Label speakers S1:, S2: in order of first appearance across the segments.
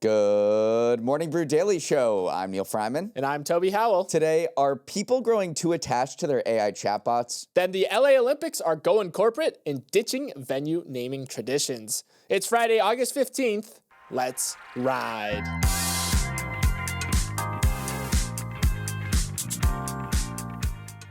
S1: Good morning, Brew Daily show. I'm Neal Freyman.
S2: And I'm Toby Howell.
S1: Today, are people growing too attached to their AI chatbots?
S2: Then the LA Olympics are going corporate and ditching venue naming traditions. It's Friday, August 15th. Let's ride.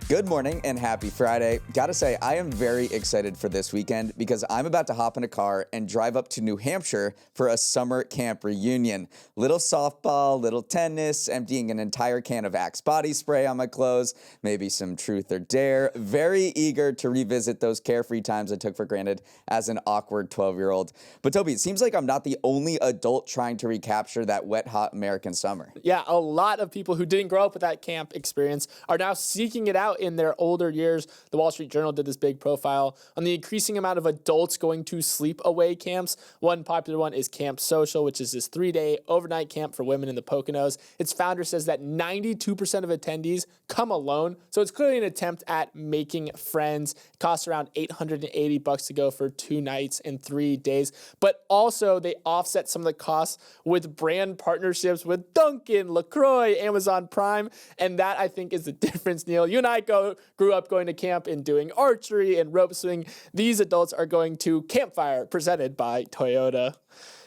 S1: Good morning and happy Friday. Gotta say, I am very excited for this weekend because I'm about to hop in a car and drive up to New Hampshire for a summer camp reunion. Little softball, little tennis, emptying an entire can of Axe body spray on my clothes, maybe some truth or dare. Very eager to revisit those carefree times I took for granted as an awkward 12-year-old. But Toby, it seems like I'm not the only adult trying to recapture that wet, hot American summer.
S2: Yeah, a lot of people who didn't grow up with that camp experience are now seeking it out in their older years. The Wall Street Journal did this big profile on the increasing amount of adults going to sleep-away camps. One popular one is Camp Social, which is this 3-day overnight camp for women in the Poconos. Its founder says that 92% of attendees come alone, so it's clearly an attempt at making friends. It costs around $880 to go for 2 nights and 3 days, but also they offset some of the costs with brand partnerships with Dunkin', LaCroix, Amazon Prime, and that I think is the difference, Neal. You and I grew up going to camp and doing archery and rope swing. These adults are going to Campfire, presented by Toyota.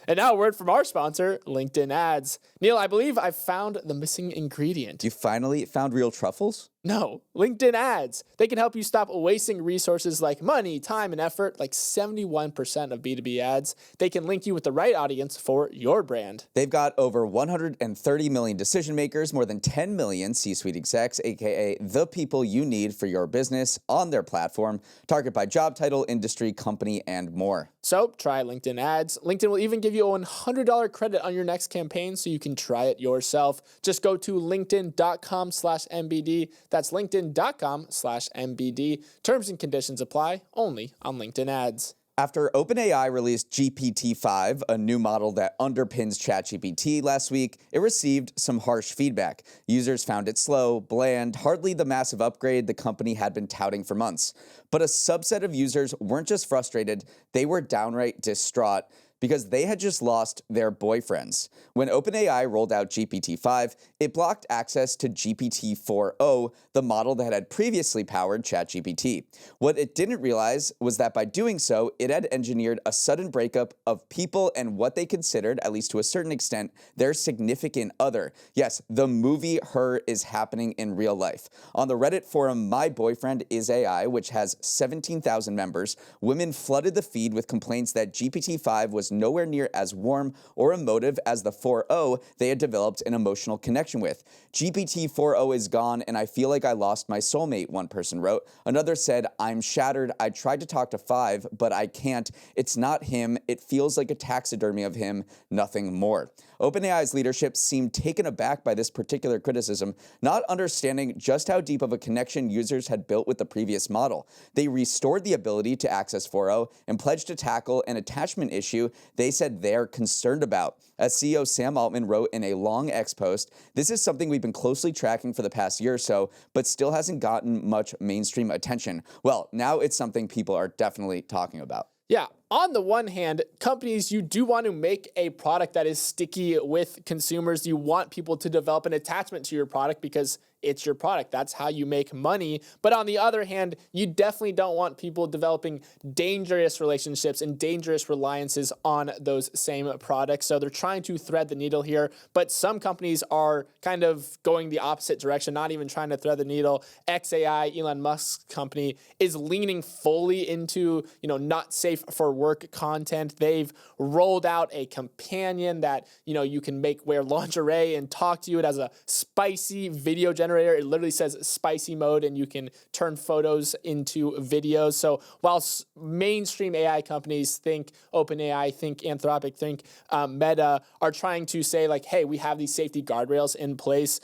S2: And now a word from our sponsor, LinkedIn Ads. Neal, I believe I found the missing ingredient.
S1: You finally found real truffles?
S2: No, LinkedIn Ads. They can help you stop wasting resources like money, time, and effort, like 71% of B2B ads. They can link you with the right audience for your brand.
S1: They've got over 130 million decision makers, more than 10 million C-suite execs, aka the people you need for your business, on their platform. Target by job title, industry, company, and more.
S2: So try LinkedIn Ads. LinkedIn will even give you a $100 credit on your next campaign so you can try it yourself. Just go to linkedin.com/MBD. That's linkedin.com/MBD. Terms and conditions apply only on LinkedIn Ads.
S1: After OpenAI released GPT-5, a new model that underpins ChatGPT last week, it received some harsh feedback. Users found it slow, bland, hardly the massive upgrade the company had been touting for months. But a subset of users weren't just frustrated, they were downright distraught, because they had just lost their boyfriends. When OpenAI rolled out GPT-5, it blocked access to GPT-4o, the model that had previously powered ChatGPT. What it didn't realize was that by doing so, it had engineered a sudden breakup of people and what they considered, at least to a certain extent, their significant other. Yes, the movie Her is happening in real life. On the Reddit forum My Boyfriend Is AI, which has 17,000 members, women flooded the feed with complaints that GPT-5 was nowhere near as warm or emotive as the 4o they had developed an emotional connection with. GPT-4o is gone and I feel like I lost my soulmate, one person wrote. Another said, I'm shattered. I tried to talk to 5, but I can't. It's not him. It feels like a taxidermy of him, nothing more. OpenAI's leadership seemed taken aback by this particular criticism, not understanding just how deep of a connection users had built with the previous model. They restored the ability to access 4o and pledged to tackle an attachment issue they said they're concerned about. As CEO Sam Altman wrote in a long X post, this is something we've been closely tracking for the past year or so, but still hasn't gotten much mainstream attention. Well, now it's something people are definitely talking about.
S2: Yeah, on the one hand, companies, you do want to make a product that is sticky with consumers. You want people to develop an attachment to your product because it's your product. That's how you make money. But on the other hand, you definitely don't want people developing dangerous relationships and dangerous reliances on those same products. So they're trying to thread the needle here. But some companies are kind of going the opposite direction, not even trying to thread the needle. XAI, Elon Musk's company, is leaning fully into, not safe for work content. They've rolled out a companion that, you can wear lingerie and talk to you. It has a spicy video generator. It literally says spicy mode and you can turn photos into videos. So while mainstream AI companies think OpenAI, think Anthropic, think Meta are trying to say hey, we have these safety guardrails in place,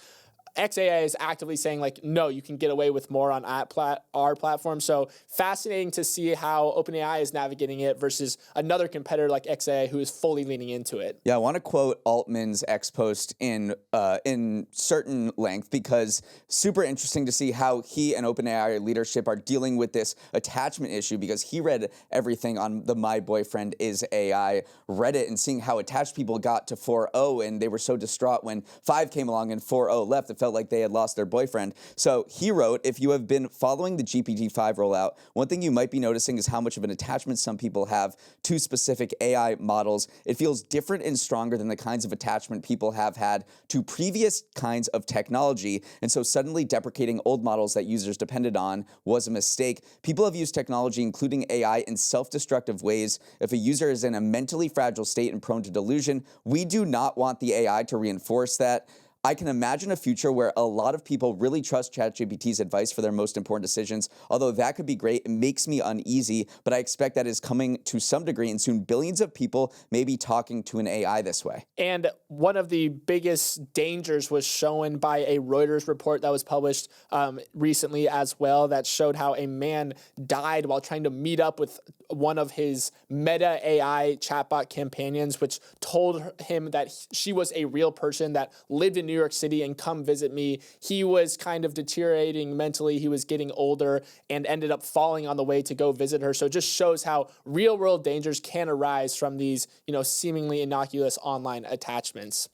S2: XAI is actively saying like, no, you can get away with more on our platform. So fascinating to see how OpenAI is navigating it versus another competitor like XAI who is fully leaning into it.
S1: Yeah, I want to quote Altman's X post in certain length because super interesting to see how he and OpenAI leadership are dealing with this attachment issue, because he read everything on the My Boyfriend is AI Reddit and seeing how attached people got to 4.0, and they were so distraught when 5 came along and 4.0 left. It felt like they had lost their boyfriend. So he wrote, if you have been following the GPT-5 rollout, one thing you might be noticing is how much of an attachment some people have to specific AI models. It feels different and stronger than the kinds of attachment people have had to previous kinds of technology. And so suddenly deprecating old models that users depended on was a mistake. People have used technology, including AI, in self-destructive ways. If a user is in a mentally fragile state and prone to delusion, we do not want the AI to reinforce that. I can imagine a future where a lot of people really trust ChatGPT's advice for their most important decisions. Although that could be great, it makes me uneasy, but I expect that is coming to some degree, and soon billions of people may be talking to an AI this way.
S2: And one of the biggest dangers was shown by a Reuters report that was published recently as well, that showed how a man died while trying to meet up with one of his Meta AI chatbot companions, which told him that she was a real person that lived in New York City and come visit me. He was kind of deteriorating mentally. He was getting older and ended up falling on the way to go visit her. So it just shows how real world dangers can arise from these, seemingly innocuous online attachments.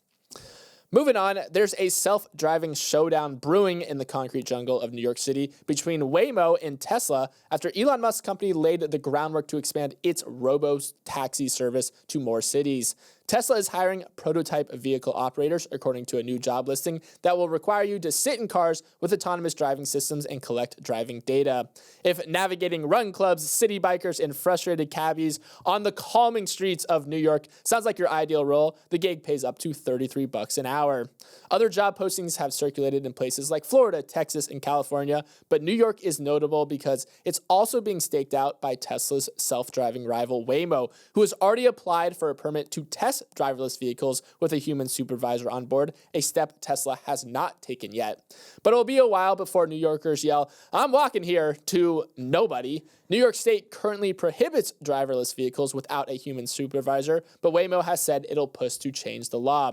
S2: Moving on, there's a self-driving showdown brewing in the concrete jungle of New York City between Waymo and Tesla after Elon Musk's company laid the groundwork to expand its robotaxi service to more cities. Tesla is hiring prototype vehicle operators, according to a new job listing, that will require you to sit in cars with autonomous driving systems and collect driving data. If navigating run clubs, city bikers, and frustrated cabbies on the calming streets of New York sounds like your ideal role, the gig pays up to $33 an hour. Other job postings have circulated in places like Florida, Texas, and California, but New York is notable because it's also being staked out by Tesla's self-driving rival Waymo, who has already applied for a permit to test driverless vehicles with a human supervisor on board, a step Tesla has not taken yet. But it'll be a while before New Yorkers yell, "I'm walking here," to nobody. New York State currently prohibits driverless vehicles without a human supervisor, but Waymo has said it'll push to change the law.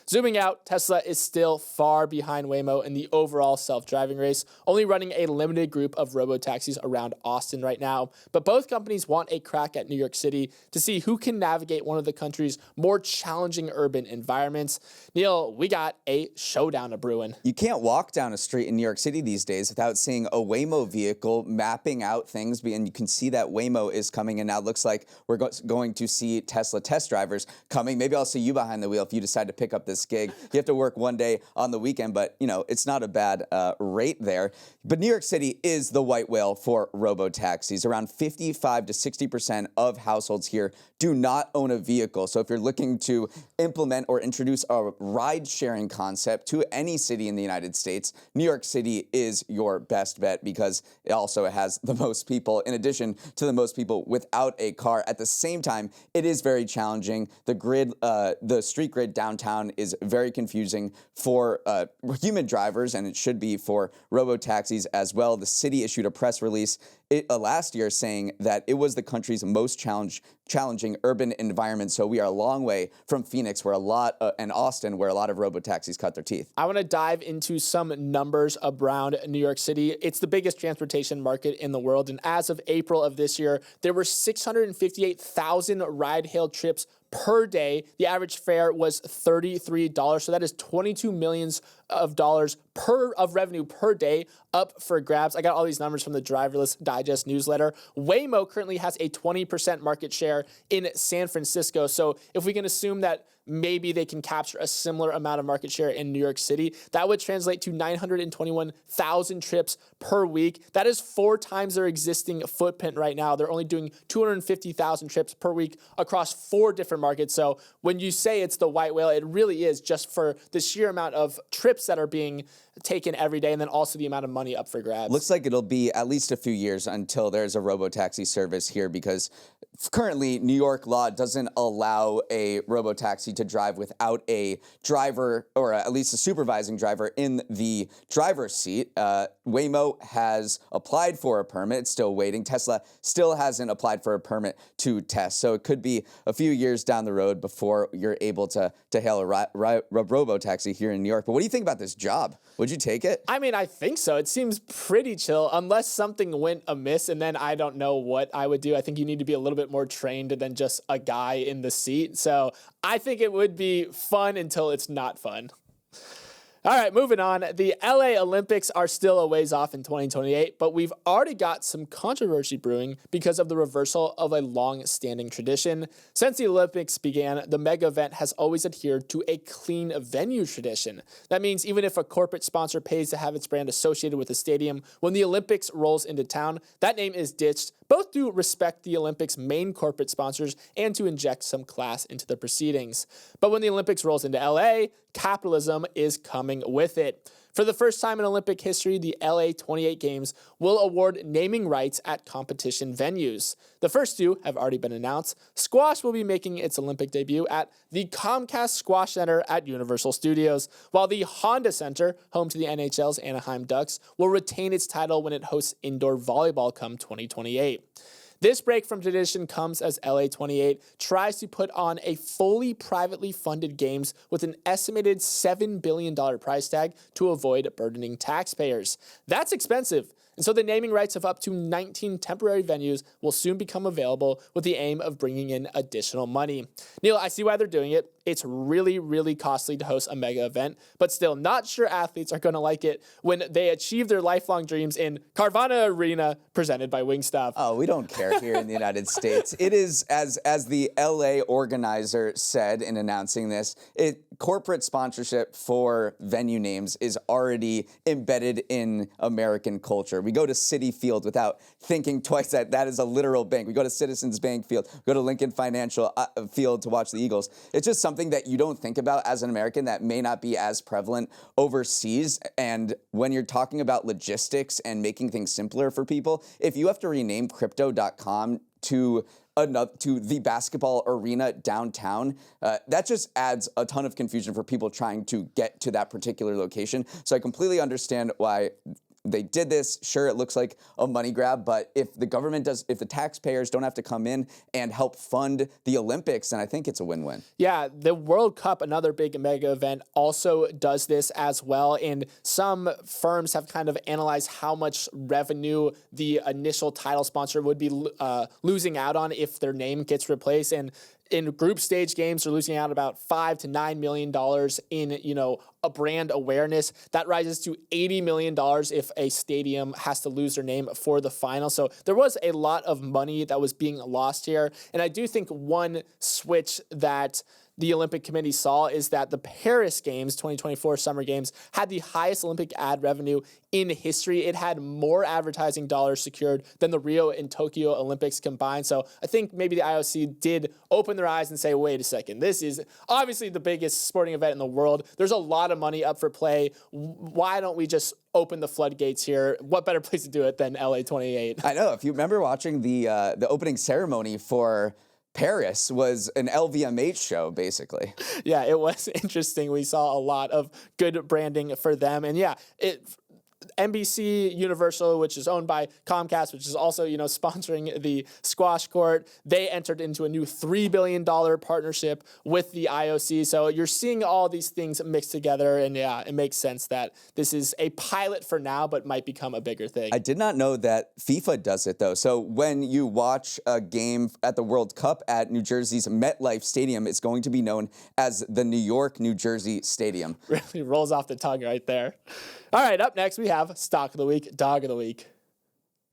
S2: Zooming out, Tesla is still far behind Waymo in the overall self-driving race, only running a limited group of robotaxis around Austin right now. But both companies want a crack at New York City to see who can navigate one of the country's more challenging urban environments. Neal, we got a showdown a brewing.
S1: You can't walk down a street in New York City these days without seeing a Waymo vehicle mapping out things, and you can see that Waymo is coming, and now it looks like we're going to see Tesla test drivers coming. Maybe I'll see you behind the wheel if you decide to pick up this gig. You have to work one day on the weekend, but it's not a bad rate there. But New York City is the white whale for robotaxis. Around 55 to 60% of households here do not own a vehicle. So if you're looking to implement or introduce a ride-sharing concept to any city in the United States, New York City is your best bet because it also has the most people, in addition to the most people without a car. At the same time, it is very challenging. The street grid downtown is very confusing for human drivers, and it should be for robotaxis as well. The city issued a press release last year saying that it was the country's most challenging urban environment. So we are a long way from Phoenix, and Austin, where a lot of robotaxis cut their teeth.
S2: I want to dive into some numbers around New York City. It's the biggest transportation market in the world, and as of April of this year, there were 658,000 ride-hail trips per day. The average fare was $33, so that is $22 million of revenue per day up for grabs. I got all these numbers from the Driverless Digest newsletter. Waymo currently has a 20% market share in San Francisco. So if we can assume that maybe they can capture a similar amount of market share in New York City, that would translate to 921,000 trips per week. That is 4 times their existing footprint right now. They're only doing 250,000 trips per week across 4 different markets. So when you say it's the white whale, it really is just for the sheer amount of trips that are being taken every day, and then also the amount of money up for grabs.
S1: Looks like it'll be at least a few years until there's a robotaxi service here, because currently New York law doesn't allow a robotaxi to drive without a driver, or at least a supervising driver in the driver's seat. Waymo has applied for a permit. It's still waiting. Tesla still hasn't applied for a permit to test. So it could be a few years down the road before you're able to hail a robotaxi here in New York. But what do you think about this job? Would you take it?
S2: I mean, I think so. It seems pretty chill, unless something went amiss, and then I don't know what I would do. I think you need to be a little bit more trained than just a guy in the seat. So I think it would be fun until it's not fun. All right, moving on. The LA Olympics are still a ways off in 2028, but we've already got some controversy brewing because of the reversal of a long-standing tradition. Since the Olympics began, the mega event has always adhered to a clean venue tradition. That means even if a corporate sponsor pays to have its brand associated with a stadium, when the Olympics rolls into town, that name is ditched, both to respect the Olympics' main corporate sponsors and to inject some class into the proceedings. But when the Olympics rolls into LA, capitalism is coming with it. For the first time in Olympic history, the LA 28 Games will award naming rights at competition venues. The first two have already been announced. Squash will be making its Olympic debut at the Comcast Squash Center at Universal Studios, while the Honda Center, home to the NHL's Anaheim Ducks, will retain its title when it hosts indoor volleyball come 2028. This break from tradition comes as LA 28 tries to put on a fully privately funded games with an estimated $7 billion price tag to avoid burdening taxpayers. That's expensive. And so the naming rights of up to 19 temporary venues will soon become available with the aim of bringing in additional money. Neal, I see why they're doing it. It's really, really costly to host a mega event, but still not sure athletes are going to like it when they achieve their lifelong dreams in Carvana Arena presented by Wingstop.
S1: Oh, we don't care here in the United States. It is, as the LA organizer said in announcing this, corporate sponsorship for venue names is already embedded in American culture. We go to Citi Field without thinking twice that is a literal bank. We go to Citizens Bank Field, we go to Lincoln Financial Field to watch the Eagles. It's just something that you don't think about as an American that may not be as prevalent overseas. And when you're talking about logistics and making things simpler for people, if you have to rename crypto.com to the basketball arena downtown, that just adds a ton of confusion for people trying to get to that particular location. So I completely understand why they did this. Sure, it looks like a money grab, but if the taxpayers don't have to come in and help fund the Olympics, then I think it's a win-win.
S2: Yeah, the World Cup, another big mega event, also does this as well. And some firms have kind of analyzed how much revenue the initial title sponsor would be losing out on if their name gets replaced. And in group stage games, they're losing out about $5 to $9 million in, a brand awareness. That rises to $80 million if a stadium has to lose their name for the final. So there was a lot of money that was being lost here. And I do think one switch that the Olympic Committee saw is that the Paris Games, 2024 Summer Games, had the highest Olympic ad revenue in history. It had more advertising dollars secured than the Rio and Tokyo Olympics combined. So I think maybe the IOC did open their eyes and say, wait a second, this is obviously the biggest sporting event in the world. There's a lot of money up for play. Why don't we just open the floodgates here? What better place to do it than LA 28?
S1: I know. If you remember watching the opening ceremony for Paris, was an LVMH show, basically.
S2: Yeah, it was interesting. We saw a lot of good branding for them. And yeah, NBC Universal, which is owned by Comcast, which is also, sponsoring the squash court, they entered into a new $3 billion partnership with the IOC. So you're seeing all these things mixed together, and yeah, it makes sense that this is a pilot for now, but might become a bigger thing.
S1: I did not know that FIFA does it, though. So when you watch a game at the World Cup at New Jersey's MetLife Stadium, it's going to be known as the New York, New Jersey Stadium.
S2: Really rolls off the tongue right there. All right, up next we have Stock of the Week, Dog of the Week.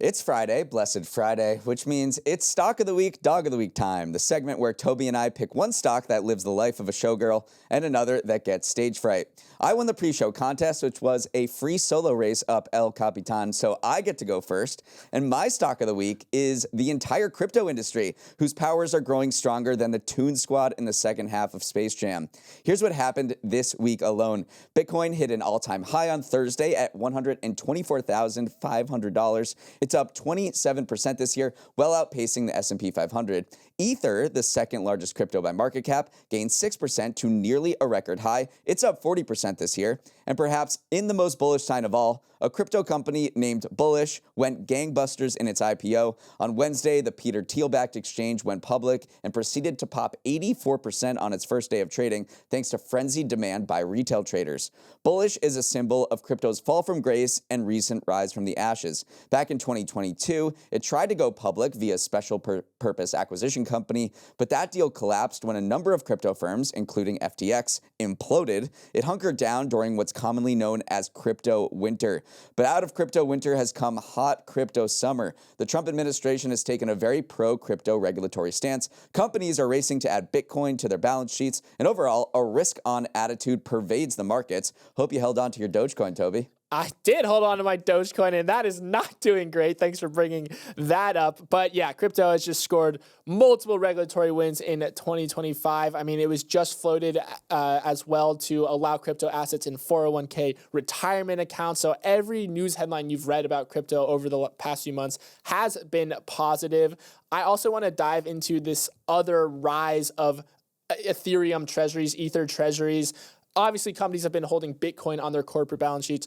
S1: It's Friday, Blessed Friday, which means it's Stock of the Week, Dog of the Week time, the segment where Toby and I pick one stock that lives the life of a showgirl and another that gets stage fright. I won the pre-show contest, which was a free solo race up El Capitan, so I get to go first. And my stock of the week is the entire crypto industry, whose powers are growing stronger than the Toon Squad in the second half of Space Jam. Here's what happened this week alone. Bitcoin hit an all-time high on Thursday at $124,500. It It's up 27% this year, well outpacing the S&P 500. Ether, the second largest crypto by market cap, gained 6% to nearly a record high. It's up 40% this year. And perhaps in the most bullish sign of all, a crypto company named Bullish went gangbusters in its IPO. On Wednesday, the Peter Thiel-backed exchange went public and proceeded to pop 84% on its first day of trading, thanks to frenzied demand by retail traders. Bullish is a symbol of crypto's fall from grace and recent rise from the ashes. Back in 2022, it tried to go public via special purpose acquisition company, but that deal collapsed when a number of crypto firms, including FTX, imploded. It hunkered down during what's commonly known as crypto winter. But out of crypto winter has come hot crypto summer. The Trump administration has taken a very pro-crypto regulatory stance. Companies are racing to add Bitcoin to their balance sheets, and overall, a risk-on attitude pervades the markets. Hope you held on to your Dogecoin, Toby.
S2: I did hold on to my Dogecoin, and that is not doing great. Thanks for bringing that up. But yeah, crypto has just scored multiple regulatory wins in 2025. I mean, it was just floated as well to allow crypto assets in 401k retirement accounts. So every news headline you've read about crypto over the past few months has been positive. I also want to dive into this other rise of Ethereum treasuries, Ether treasuries. Obviously, companies have been holding Bitcoin on their corporate balance sheets.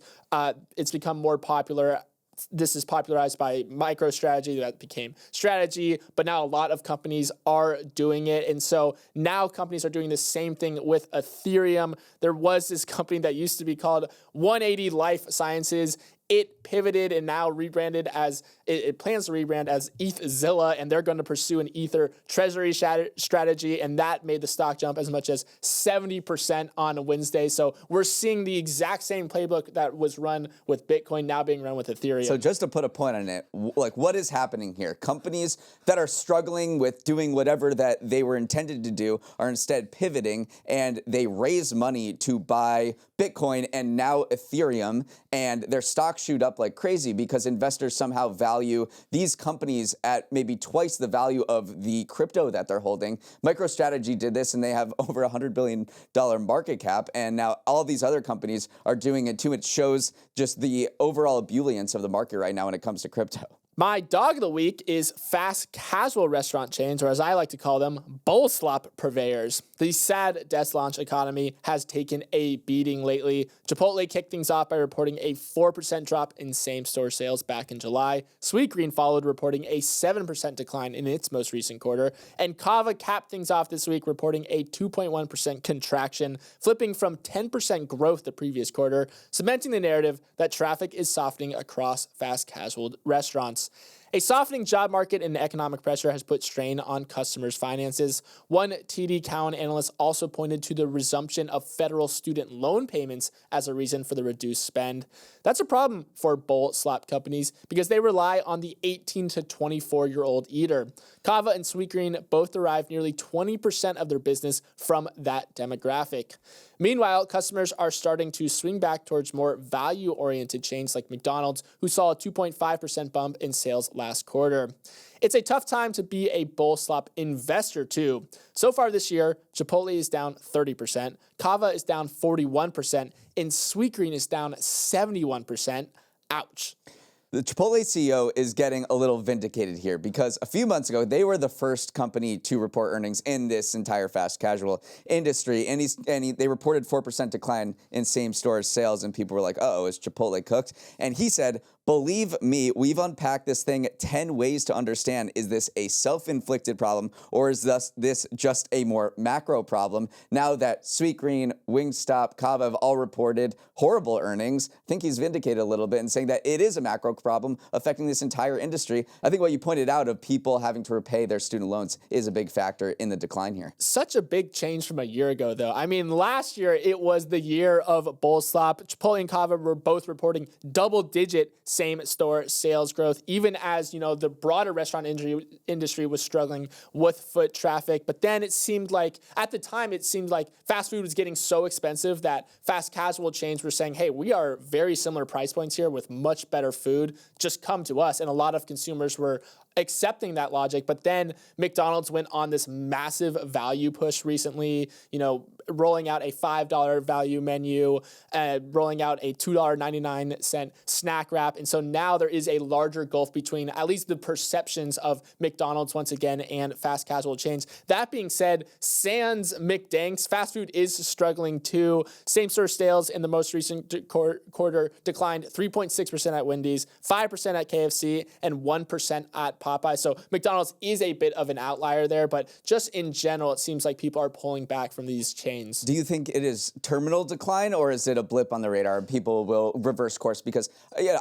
S2: It's become more popular. This is popularized by MicroStrategy. That became Strategy, but now a lot of companies are doing it. And so now companies are doing the same thing with Ethereum. There was this company that used to be called 180 Life Sciences. It pivoted and now rebranded as, it plans to rebrand as ETHZilla, and they're going to pursue an Ether treasury strategy, and that made the stock jump as much as 70% on Wednesday. So we're seeing the exact same playbook that was run with Bitcoin now being run with Ethereum.
S1: So just to put a point on it, like what is happening here? Companies that are struggling with doing whatever that they were intended to do are instead pivoting, and they raise money to buy Bitcoin and now Ethereum, and their stocks shoot up like crazy because investors somehow value these companies at maybe twice the value of the crypto that they're holding. MicroStrategy did this, and they have over $100 billion market cap, and now all these other companies are doing it too. It shows just the overall ebullience of the market right now when it comes to crypto.
S2: My dog of the week is fast casual restaurant chains, or as I like to call them, bowl slop purveyors. The sad desk launch economy has taken a beating lately. Chipotle kicked things off by reporting a 4% drop in same-store sales back in July. Sweetgreen followed, reporting a 7% decline in its most recent quarter. And Cava capped things off this week, reporting a 2.1% contraction, flipping from 10% growth the previous quarter, cementing the narrative that traffic is softening across fast casual restaurants. A softening job market and economic pressure has put strain on customers' finances. One TD Cowen analyst also pointed to the resumption of federal student loan payments as a reason for the reduced spend. That's a problem for bowl slop companies because they rely on the 18 to 24-year-old eater. Cava and Sweetgreen both derive nearly 20% of their business from that demographic. Meanwhile, customers are starting to swing back towards more value-oriented chains like McDonald's, who saw a 2.5% bump in sales last quarter. It's a tough time to be a bowl slop investor, too. So far this year, Chipotle is down 30%, Cava is down 41%, and Sweetgreen is down 71%. Ouch.
S1: The Chipotle CEO is getting a little vindicated here because a few months ago, they were the first company to report earnings in this entire fast casual industry. And they reported 4% decline in same-store sales, and people were like, uh-oh, is Chipotle cooked? And he said, believe me, we've unpacked this thing 10 ways to understand. Is this a self-inflicted problem, or is this just a more macro problem? Now that Sweetgreen, Wingstop, Cava have all reported horrible earnings, I think he's vindicated a little bit in saying that it is a macro problem affecting this entire industry. I think what you pointed out of people having to repay their student loans is a big factor in the decline here.
S2: Such a big change from a year ago, though. I mean, last year, it was the year of bowl slop. Chipotle and Cava were both reporting double-digit same-store sales growth, even as, you know, the broader restaurant industry was struggling with foot traffic. But then it seemed like, at the time, it seemed like fast food was getting so expensive that fast casual chains were saying, hey, we are very similar price points here with much better food. Just come to us. And a lot of consumers were accepting that logic. But then McDonald's went on this massive value push recently, rolling out a $5 value menu, rolling out a $2.99 snack wrap. And so now there is a larger gulf between at least the perceptions of McDonald's once again and fast casual chains. That being said, sans McDanks, fast food is struggling too. Same-store sales in the most recent quarter declined 3.6% at Wendy's, 5% at KFC, and 1% at Popeye. So McDonald's is a bit of an outlier there, but just in general, it seems like people are pulling back from these chains.
S1: Do you think it is terminal decline, or is it a blip on the radar and people will reverse course? Because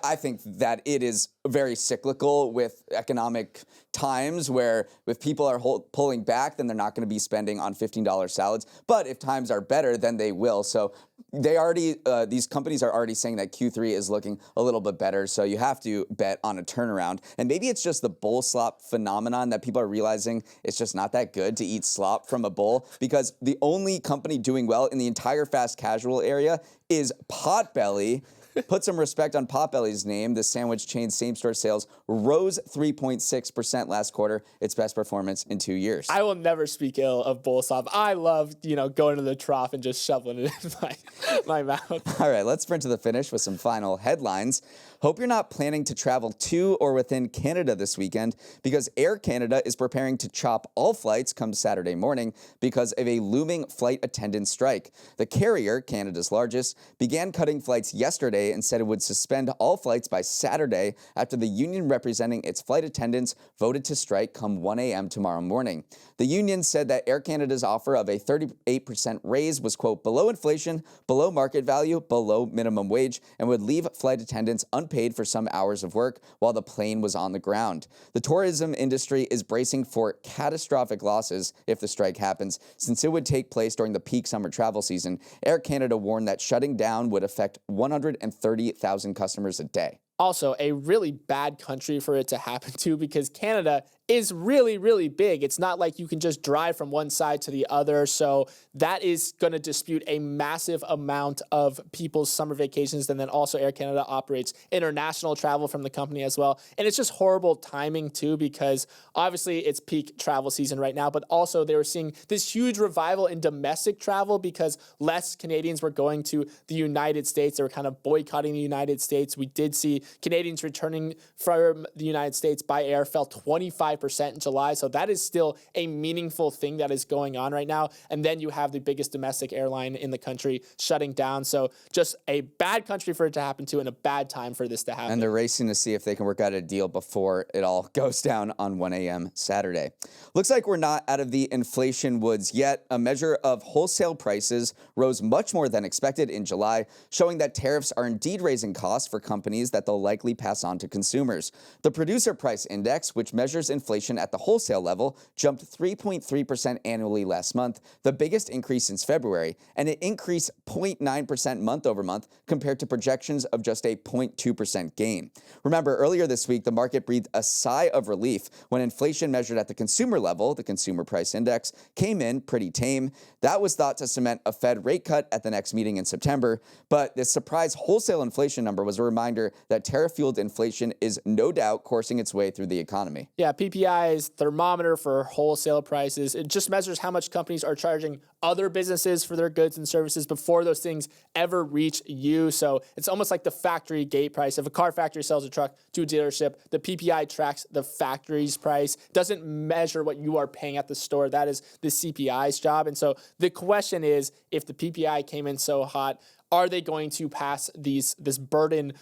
S1: I think that it is very cyclical with economic times where if people are pulling back, then they're not going to be spending on $15 salads. But if times are better, then they will. So these companies are already saying that Q3 is looking a little bit better. So you have to bet on a turnaround. And maybe it's just the bowl slop phenomenon that people are realizing it's just not that good to eat slop from a bowl, because the only company doing well in the entire fast casual area is Potbelly. Put some respect on Potbelly's name. The sandwich chain same-store sales rose 3.6% last quarter, its best performance in 2 years.
S2: I will never speak ill of bowl slop. I love, going to the trough and just shoveling it in my mouth.
S1: All right, let's sprint to the finish with some final headlines. Hope you're not planning to travel to or within Canada this weekend, because Air Canada is preparing to chop all flights come Saturday morning because of a looming flight attendant strike. The carrier, Canada's largest, began cutting flights yesterday and said it would suspend all flights by Saturday after the union representing its flight attendants voted to strike come 1 a.m. tomorrow morning. The union said that Air Canada's offer of a 38% raise was, quote, below inflation, below market value, below minimum wage, and would leave flight attendants unpaid for some hours of work while the plane was on the ground. The tourism industry is bracing for catastrophic losses if the strike happens, since it would take place during the peak summer travel season. Air Canada warned that shutting down would affect 130,000 customers a day.
S2: Also, a really bad country for it to happen to, because Canada is really, really big. It's not like you can just drive from one side to the other. So that is going to dispute a massive amount of people's summer vacations. And then also Air Canada operates international travel from the company as well. And it's just horrible timing too, because obviously it's peak travel season right now, but also they were seeing this huge revival in domestic travel because less Canadians were going to the United States. They were kind of boycotting the United States. We did see Canadians returning from the United States by air fell 25% in July. So that is still a meaningful thing that is going on right now. And then you have the biggest domestic airline in the country shutting down. So just a bad country for it to happen to and a bad time for this to happen.
S1: And they're racing to see if they can work out a deal before it all goes down on 1 a.m. Saturday. Looks like we're not out of the inflation woods yet. A measure of wholesale prices rose much more than expected in July, showing that tariffs are indeed raising costs for companies that they'll likely pass on to consumers. The producer price index, which measures inflation at the wholesale level, jumped 3.3% annually last month, the biggest increase since February, and it increased 0.9% month over month compared to projections of just a 0.2% gain. Remember, earlier this week, the market breathed a sigh of relief when inflation measured at the consumer level, the consumer price index, came in pretty tame. That was thought to cement a Fed rate cut at the next meeting in September, but this surprise wholesale inflation number was a reminder that tariff-fueled inflation is no doubt coursing its way through the economy.
S2: Yeah, PPI's thermometer for wholesale prices. It just measures how much companies are charging other businesses for their goods and services before those things ever reach you. So it's almost like the factory gate price. If a car factory sells a truck to a dealership, the PPI tracks the factory's price, doesn't measure what you are paying at the store. That is the CPI's job. And so the question is, if the PPI came in so hot, are they going to pass this burden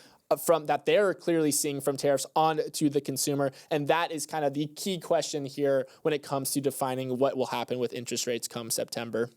S2: from that they're clearly seeing from tariffs on to the consumer? And that is kind of the key question here when it comes to defining what will happen with interest rates come September.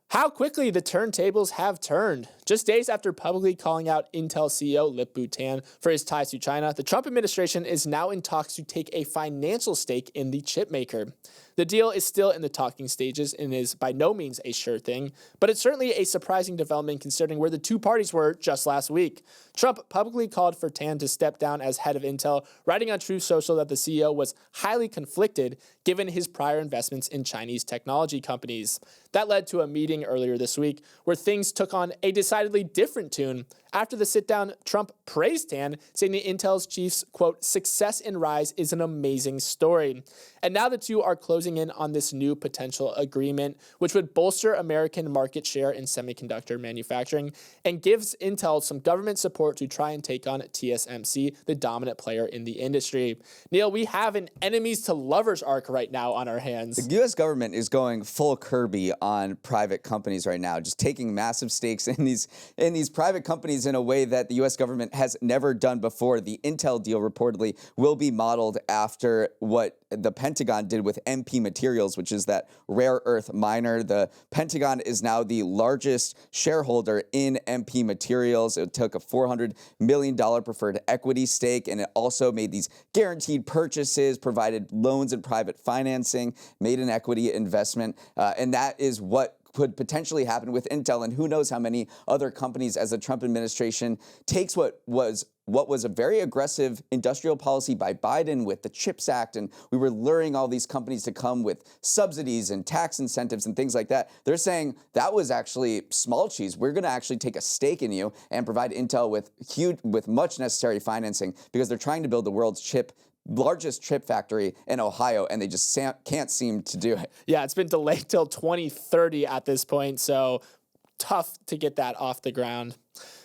S2: How quickly the turntables have turned. Just days after publicly calling out Intel CEO Lip-Bu Tan for his ties to China, the Trump administration is now in talks to take a financial stake in the chip maker. The deal is still in the talking stages and is by no means a sure thing, but it's certainly a surprising development considering where the two parties were just last week. Trump publicly called for Tan to step down as head of Intel, writing on Truth Social that the CEO was highly conflicted given his prior investments in Chinese technology companies. That led to a meeting earlier this week where things took on a decidedly different tune After the sit-down, Trump praised Tan, saying the Intel's chief's, quote, success and rise is an amazing story. And now the two are closing in on this new potential agreement, which would bolster American market share in semiconductor manufacturing and gives Intel some government support to try and take on TSMC, the dominant player in the industry. Neal, we have an enemies to lovers arc right now on our hands.
S1: The U.S. government is going full Kirby on private companies right now, just taking massive stakes in these private companies in a way that the U.S. government has never done before. The Intel deal reportedly will be modeled after what the Pentagon did with MP Materials, which is that rare earth miner. The Pentagon is now the largest shareholder in MP Materials. It took a $400 million preferred equity stake, and it also made these guaranteed purchases, provided loans and private financing, made an equity investment, and that is what could potentially happen with Intel, and who knows how many other companies as the Trump administration takes what was a very aggressive industrial policy by Biden with the CHIPS Act, and we were luring all these companies to come with subsidies and tax incentives and things like that. They're saying that was actually small cheese. We're going to actually take a stake in you and provide Intel with much necessary financing because they're trying to build the world's largest chip factory in Ohio, and they just can't seem to do it.
S2: Yeah, it's been delayed till 2030 at this point, so tough to get that off the ground.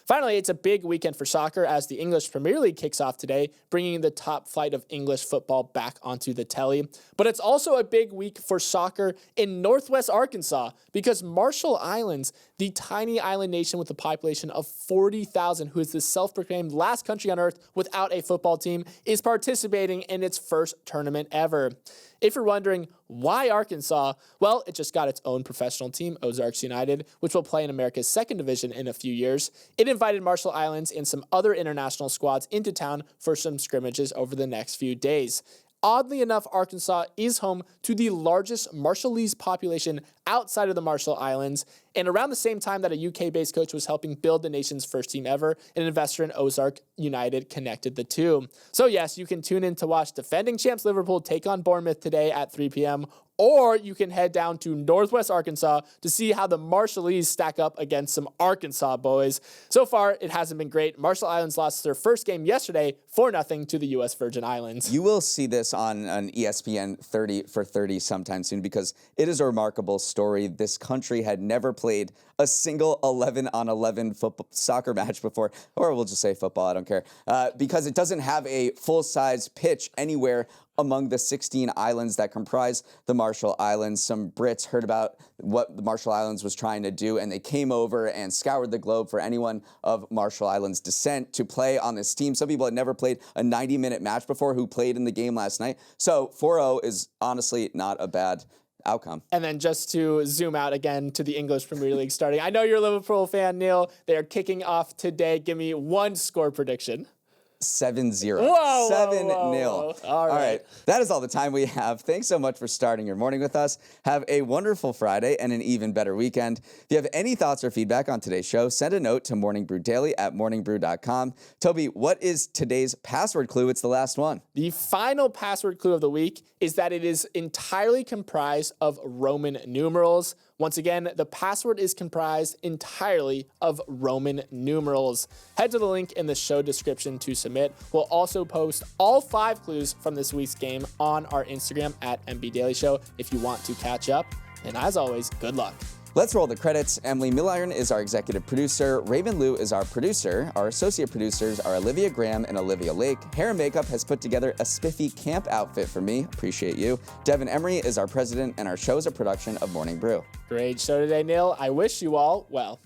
S2: Finally, it's a big weekend for soccer as the English Premier League kicks off today, bringing the top flight of English football back onto the telly. But it's also a big week for soccer in Northwest Arkansas because Marshall Islands, the tiny island nation with a population of 40,000, who is the self-proclaimed last country on earth without a football team, is participating in its first tournament ever. If you're wondering why Arkansas, well, it just got its own professional team, Ozarks United, which will play in America's second division in a few years. It invited Marshall Islands and some other international squads into town for some scrimmages over the next few days. Oddly enough, Arkansas is home to the largest Marshallese population outside of the Marshall Islands, and around the same time that a UK-based coach was helping build the nation's first team ever, an investor in Ozark United connected the two. So yes, you can tune in to watch defending champs Liverpool take on Bournemouth today at 3 p.m., or you can head down to Northwest Arkansas to see how the Marshallese stack up against some Arkansas boys. So far, it hasn't been great. Marshall Islands lost their first game yesterday 4-0 to the U.S. Virgin Islands.
S1: You will see this on an ESPN 30 for 30 sometime soon because it is a remarkable story. This country had never played a single 11-on-11 soccer match before, or we'll just say football, I don't care, because it doesn't have a full-size pitch anywhere among the 16 islands that comprise the Marshall Islands. Some Brits heard about what the Marshall Islands was trying to do, and they came over and scoured the globe for anyone of Marshall Islands descent to play on this team. Some people had never played a 90-minute match before who played in the game last night. So 4-0 is honestly not a bad outcome.
S2: And then just to zoom out again to the English Premier League starting. I know you're a Liverpool fan, Neal. They are kicking off today. Give me one score prediction.
S1: 7-0.
S2: Whoa,
S1: 7-0.
S2: All right.
S1: That is all the time we have. Thanks so much for starting your morning with us. Have a wonderful Friday and an even better weekend. If you have any thoughts or feedback on today's show, send a note to Morning Brew Daily at morningbrew.com. Toby, what is today's password clue? It's the last one.
S2: The final password clue of the week is that it is entirely comprised of Roman numerals. Once again, the password is comprised entirely of Roman numerals. Head to the link in the show description to submit. We'll also post all 5 clues from this week's game on our Instagram at MB Daily Show if you want to catch up. And as always, good luck.
S1: Let's roll the credits. Emily Milliron is our executive producer. Raven Liu is our producer. Our associate producers are Olivia Graham and Olivia Lake. Hair and Makeup has put together a spiffy camp outfit for me. Appreciate you. Devin Emery is our president, and our show is a production of Morning Brew.
S2: Great show today, Neal. I wish you all well.